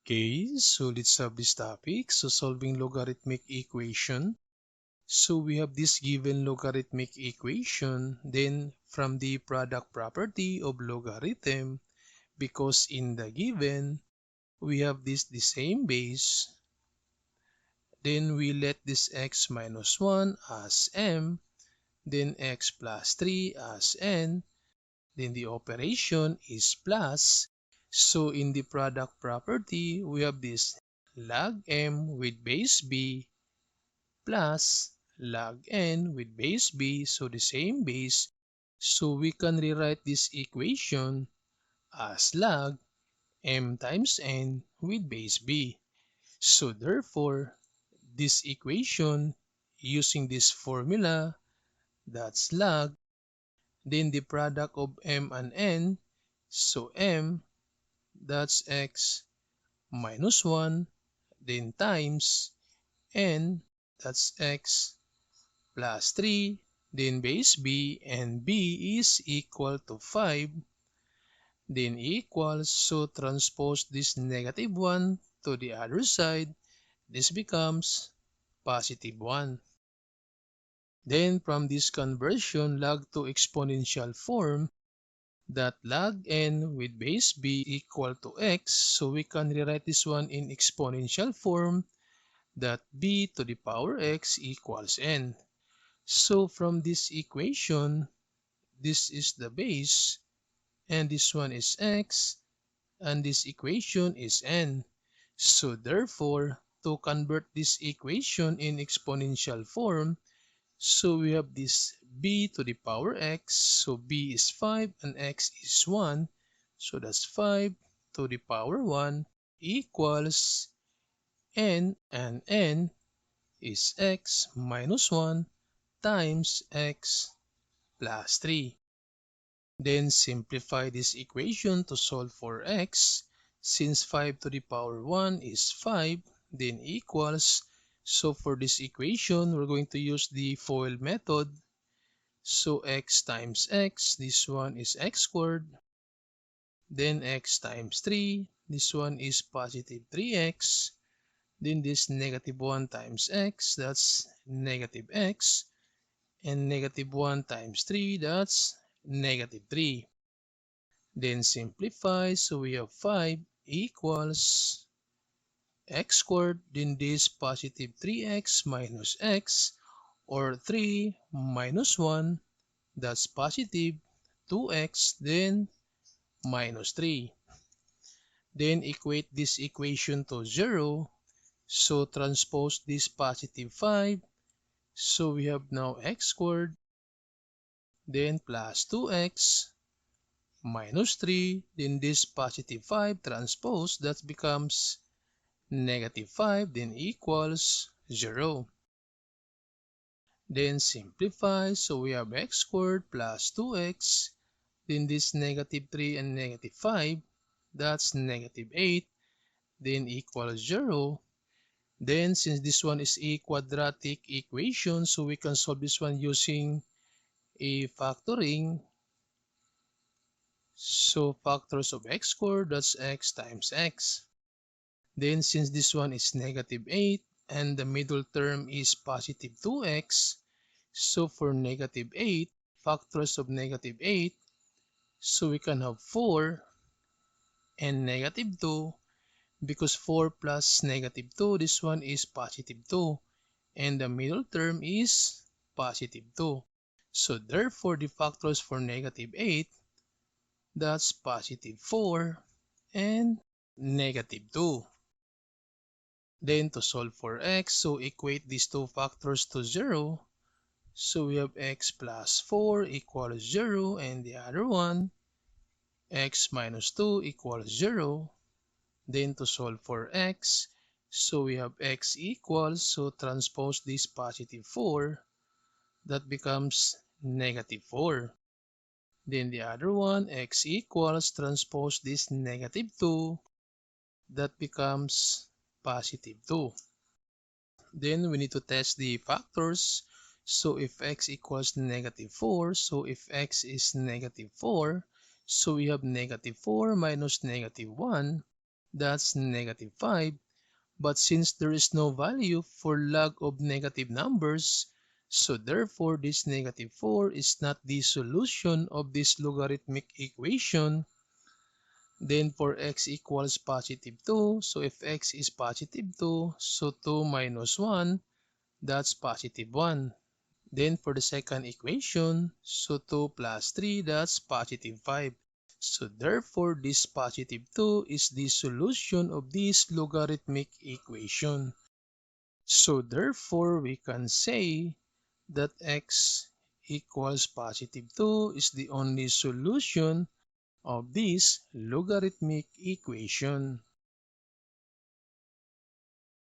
Okay, so let's have this topic. So solving logarithmic equation. So we have this given logarithmic equation. Then from the product property of logarithm, because in the given, we have this the same base. Then we let this x minus 1 as m. Then x plus 3 as n. Then the operation is plus. So in the product property, we have this log m with base b plus log n with base b, so the same base. So we can rewrite this equation as log m times n with base b. So therefore, this equation using this formula, that's log, then the product of m and n, so m, that's x minus 1, then times n, that's x plus 3, then base b, and b is equal to 5, then equals, so transpose this negative 1 to the other side, this becomes positive 1. Then from this conversion, log to exponential form, that log n with base b equal to x, so we can rewrite this one in exponential form, that b to the power x equals n. So from this equation, this is the base, and this one is x, and this equation is n. So therefore, to convert this equation in exponential form, so we have this b to the power x, so b is 5 and x is 1, so that's 5 to the power 1 equals n, and n is x minus 1 times x plus 3. Then simplify this equation to solve for x. Since 5 to the power 1 is 5, then equals, so for this equation, we're going to use the FOIL method. So x times x, this one is x squared. Then x times 3, this one is positive 3x. Then this negative 1 times x, that's negative x. And negative 1 times 3, that's negative 3. Then simplify, so we have 5 equals x squared, then this positive 3x minus x, or 3 minus 1, that's positive 2x, then minus 3. Then equate this equation to 0, so transpose this positive 5, so we have now x squared, then plus 2x, minus 3, then this positive 5 transpose, that becomes negative 5, then equals 0. Then simplify, so we have x squared plus 2x, then this negative 3 and negative 5, that's negative 8, then equals 0. Then since this one is a quadratic equation, so we can solve this one using a factoring. So factors of x squared, that's x times x. Then since this one is negative 8 and the middle term is positive 2x, so for negative 8, factors of negative 8, so we can have 4 and negative 2, because 4 plus negative 2, this one is positive 2, and the middle term is positive 2. So therefore, the factors for negative 8, that's positive 4 and negative 2. Then to solve for x, so equate these two factors to 0. So we have x plus 4 equals 0, and the other one, x minus 2 equals 0. Then to solve for x, so we have x equals, so transpose this positive 4, that becomes negative 4. Then the other one, x equals, transpose this negative 2, that becomes positive 2. Then we need to test the factors. So if x equals negative 4, so if x is negative 4, so we have negative 4 minus negative 1, that's negative 5. But since there is no value for log of negative numbers, so therefore this negative 4 is not the solution of this logarithmic equation. Then for x equals positive 2, so if x is positive 2, so 2 minus 1, that's positive 1. Then for the second equation, so 2 plus 3, that's positive 5. So therefore, this positive 2 is the solution of this logarithmic equation. So therefore, we can say that x equals positive 2 is the only solution of this logarithmic equation.